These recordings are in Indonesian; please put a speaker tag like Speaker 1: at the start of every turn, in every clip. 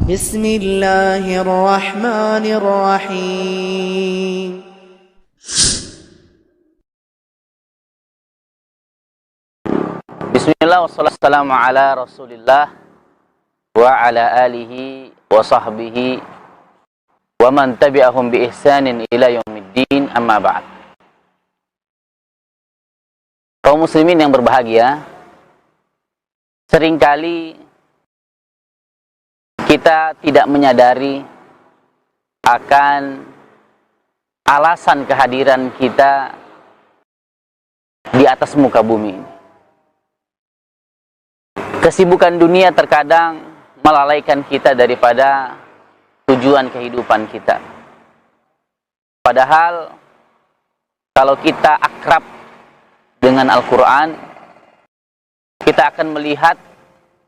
Speaker 1: بسم الله الرحمن الرحيم
Speaker 2: Bismillah wassalamu ala rasulillah wa ala alihi wa sahbihi wa man tabi'ahum bi ihsanin ila yaumiddin, amma ba'd. Kaum muslimin yang berbahagia, seringkali kita tidak menyadari akan alasan kehadiran kita di atas muka bumi ini. Kesibukan dunia terkadang melalaikan kita daripada tujuan kehidupan kita. Padahal kalau kita akrab dengan Al-Quran, kita akan melihat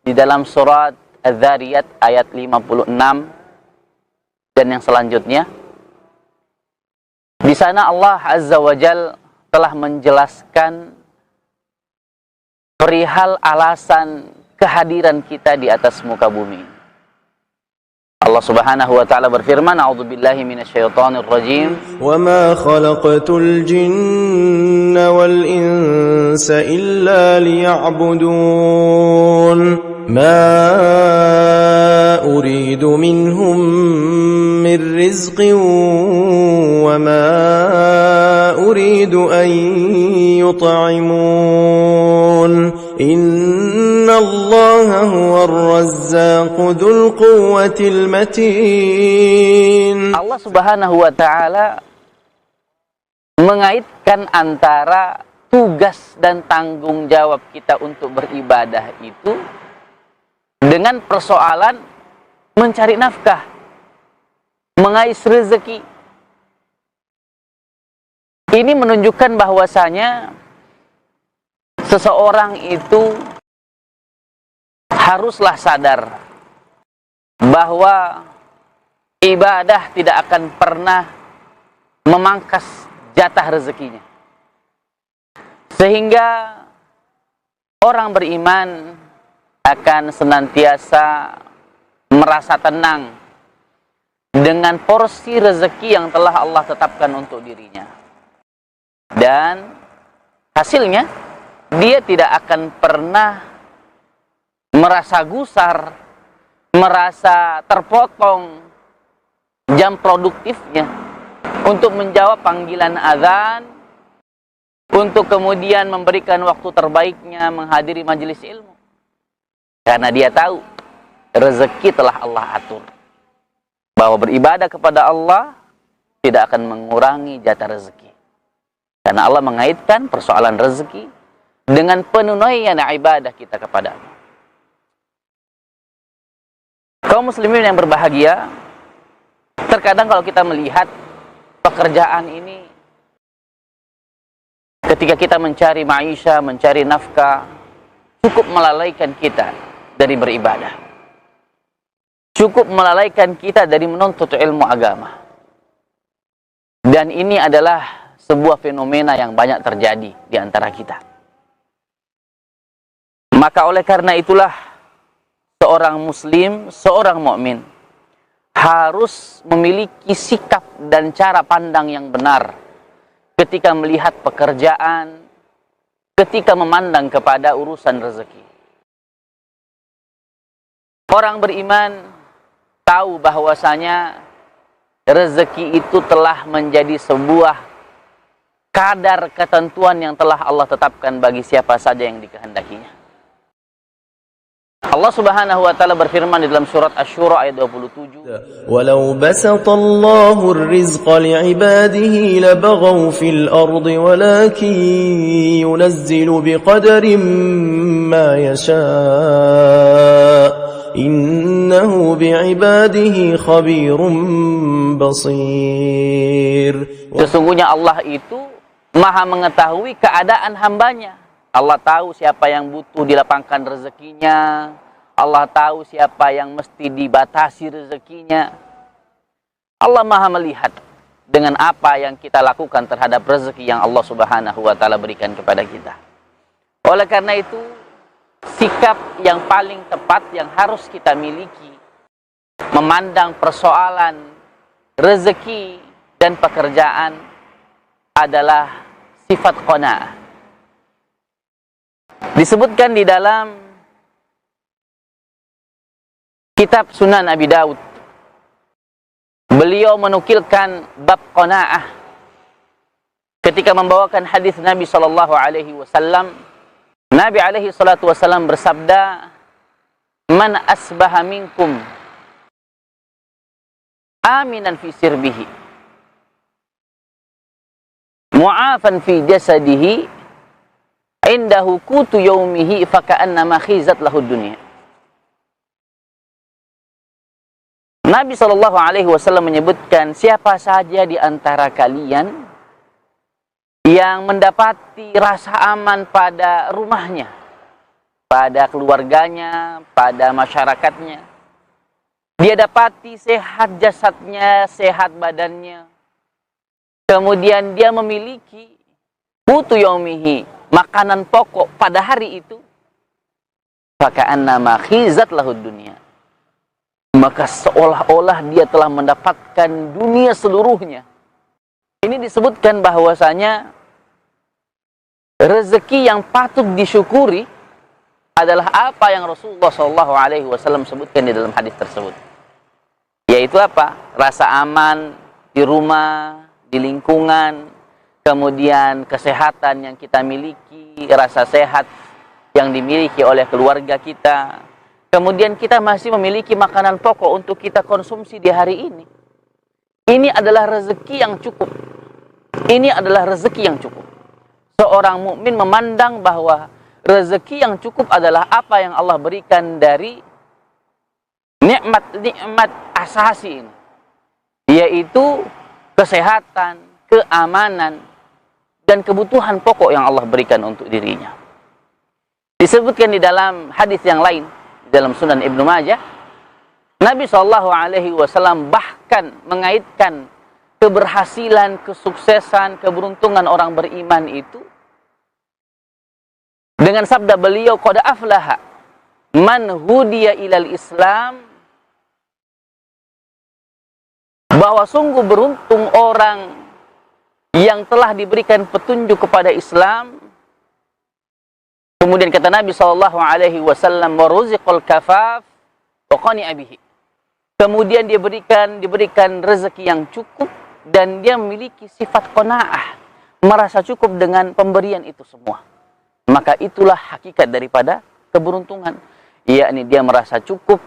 Speaker 2: di dalam surat Az-Zariyat ayat 56 dan yang selanjutnya. Di sana Allah Azza wa Jal telah menjelaskan perihal alasan kehadiran kita di atas muka bumi. Allah Subhanahu wa taala berfirman, "A'udzubillahi minasyaitonir rajim.
Speaker 3: Wa ma khalaqatul jinna wal insa illa liya'budun. Ma uridu minhum min rizqin wa ma uridu an yut'imun. Innallaha huwar razzaqu dzul quwwatil matin."
Speaker 2: Allah Subhanahu wa taala mengaitkan antara tugas dan tanggung jawab kita untuk beribadah itu dengan persoalan mencari nafkah, mengais rezeki. Ini menunjukkan bahwasanya seseorang itu haruslah sadar bahwa ibadah tidak akan pernah memangkas jatah rezekinya. Sehingga orang beriman akan senantiasa merasa tenang dengan porsi rezeki yang telah Allah tetapkan untuk dirinya. Dan hasilnya dia tidak akan pernah merasa gusar, merasa terpotong jam produktifnya untuk menjawab panggilan azan, untuk kemudian memberikan waktu terbaiknya menghadiri majelis ilmu. Karena dia tahu rezeki telah Allah atur, bahwa beribadah kepada Allah tidak akan mengurangi jatah rezeki. Karena Allah mengaitkan persoalan rezeki dengan penunaian ibadah kita kepada Allah. Kaum muslimin yang berbahagia, terkadang kalau kita melihat pekerjaan ini, ketika kita mencari maisha, mencari nafkah, cukup melalaikan kita dari beribadah. Cukup melalaikan kita dari menuntut ilmu agama. Dan ini adalah sebuah fenomena yang banyak terjadi di antara kita. Maka oleh karena itulah seorang muslim, seorang mukmin harus memiliki sikap dan cara pandang yang benar ketika melihat pekerjaan, ketika memandang kepada urusan rezeki. Orang beriman tahu bahwasanya rezeki itu telah menjadi sebuah kadar ketentuan yang telah Allah tetapkan bagi siapa saja yang dikehendakinya. Allah Subhanahu wa taala berfirman di dalam surat Asy-Syura ayat 27,
Speaker 3: "Walau basatallahu ar-rizqa li'ibadihi labaghaw fil ardi walakin yunazzilu biqadarin ma yasha'. Innahu bi'ibadihi khabirum basir."
Speaker 2: Sesungguhnya Allah itu Maha mengetahui keadaan hambanya. Allah tahu siapa yang butuh dilapangkan rezekinya. Allah tahu siapa yang mesti dibatasi rezekinya. Allah Maha melihat dengan apa yang kita lakukan terhadap rezeki yang Allah Subhanahu wa taala berikan kepada kita. Oleh karena itu, sikap yang paling tepat yang harus kita miliki memandang persoalan rezeki dan pekerjaan adalah sifat qanaah. Disebutkan di dalam kitab Sunan Abi Daud, beliau menukilkan bab qanaah ketika membawakan hadis Nabi sallallahu alaihi wasallam. Nabi alaihi salatu wasallam bersabda, "Man asbaha minkum aminan fi sirbihi, mu'afan fi jasadihi, indahu qutu yaumihi, faka'annama khizat lahu dunya." Nabi sallallahu alaihi wasallam menyebutkan, siapa saja di antara kalian yang mendapati rasa aman pada rumahnya, pada keluarganya, pada masyarakatnya, dia dapati sehat jasadnya, sehat badannya, kemudian dia memiliki qutu yaumihi, makanan pokok pada hari itu, faka'annama khizat lahu dunya, maka seolah-olah dia telah mendapatkan dunia seluruhnya. Ini disebutkan bahwasanya rezeki yang patut disyukuri adalah apa yang Rasulullah SAW sebutkan di dalam hadis tersebut. Yaitu apa? Rasa aman di rumah, di lingkungan, kemudian kesehatan yang kita miliki, rasa sehat yang dimiliki oleh keluarga kita, kemudian kita masih memiliki makanan pokok untuk kita konsumsi di hari ini. Ini adalah rezeki yang cukup. Ini adalah rezeki yang cukup. Seorang mukmin memandang bahwa rezeki yang cukup adalah apa yang Allah berikan dari nikmat-nikmat asasi ini, yaitu kesehatan, keamanan, dan kebutuhan pokok yang Allah berikan untuk dirinya. Disebutkan di dalam hadis yang lain, dalam Sunan Ibnu Majah, Nabi SAW bahkan mengaitkan keberhasilan, kesuksesan, keberuntungan orang beriman itu dengan sabda beliau, qad aflaha man hudiya ilal Islam, bahwa sungguh beruntung orang yang telah diberikan petunjuk kepada Islam. Kemudian kata Nabi SAW, waruziqul kafaf wa qani'a bihi, kemudian diberikan rezeki yang cukup dan dia memiliki sifat qanaah, merasa cukup dengan pemberian itu semua. Maka itulah hakikat daripada keberuntungan, yakni dia merasa cukup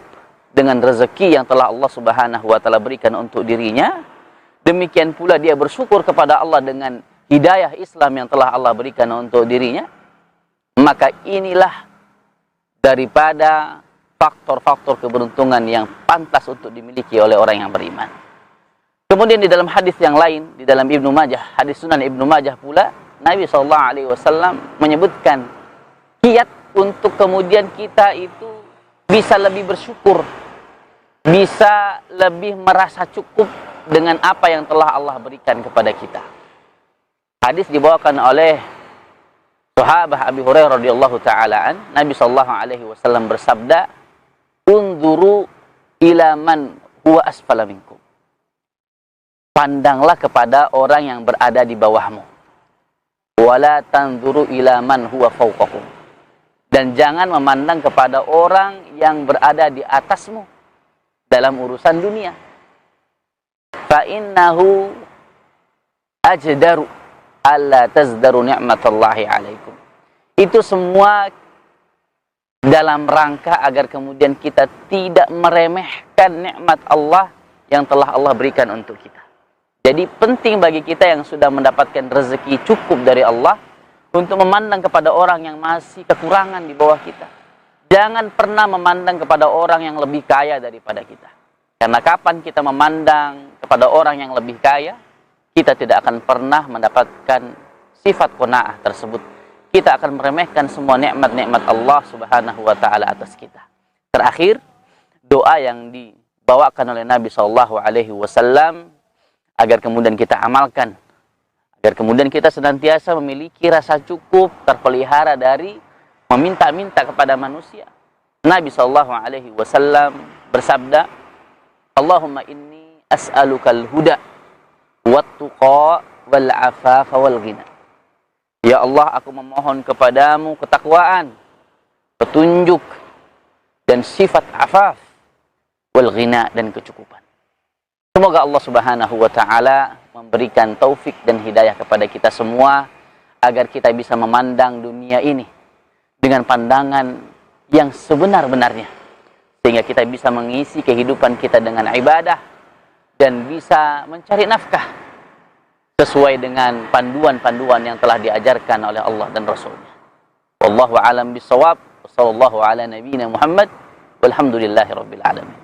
Speaker 2: dengan rezeki yang telah Allah Subhanahu wa taala berikan untuk dirinya. Demikian pula dia bersyukur kepada Allah dengan hidayah Islam yang telah Allah berikan untuk dirinya. Maka inilah daripada faktor-faktor keberuntungan yang pantas untuk dimiliki oleh orang yang beriman. Kemudian di dalam hadis yang lain, di dalam Ibnu Majah, hadis Sunan Ibnu Majah pula, Nabi SAW menyebutkan kiat untuk kemudian kita itu bisa lebih bersyukur, bisa lebih merasa cukup dengan apa yang telah Allah berikan kepada kita. Hadis dibawakan oleh sahabat Abi Hurairah radhiyallahu taala an, Nabi SAW bersabda, "Unzuru ila man huwa asfala minkum." Pandanglah kepada orang yang berada di bawahmu. Wala tanzuru ila man huwa fawqakum. Dan jangan memandang kepada orang yang berada di atasmu dalam urusan dunia. Fa innahu ajdaru alla tazdaru ni'matallahi alaikum. Itu semua dalam rangka agar kemudian kita tidak meremehkan nikmat Allah yang telah Allah berikan untuk kita. Jadi penting bagi kita yang sudah mendapatkan rezeki cukup dari Allah untuk memandang kepada orang yang masih kekurangan di bawah kita. Jangan pernah memandang kepada orang yang lebih kaya daripada kita. Karena kapan kita memandang kepada orang yang lebih kaya, kita tidak akan pernah mendapatkan sifat qanaah tersebut. Kita akan meremehkan semua nikmat-nikmat Allah Subhanahu wa taala atas kita. Terakhir, doa yang dibawakan oleh Nabi SAW agar kemudian kita amalkan, agar kemudian kita senantiasa memiliki rasa cukup, terpelihara dari meminta-minta kepada manusia. Nabi SAW bersabda, Allahumma inni as'alukal huda wat-tuqa wal afafa wal ghina. Ya Allah, aku memohon kepadamu ketakwaan, petunjuk, dan sifat afaf, wal ghina, dan kecukupan. Semoga Allah Subhanahu wa ta'ala memberikan taufik dan hidayah kepada kita semua, agar kita bisa memandang dunia ini dengan pandangan yang sebenar-benarnya, sehingga kita bisa mengisi kehidupan kita dengan ibadah, dan bisa mencari nafkah sesuai dengan panduan-panduan yang telah diajarkan oleh Allah dan Rasulnya. Wallahu a'lam bishawab. Sallallahu ala nabiyyina Muhammad walhamdulillahi rabbil alamin.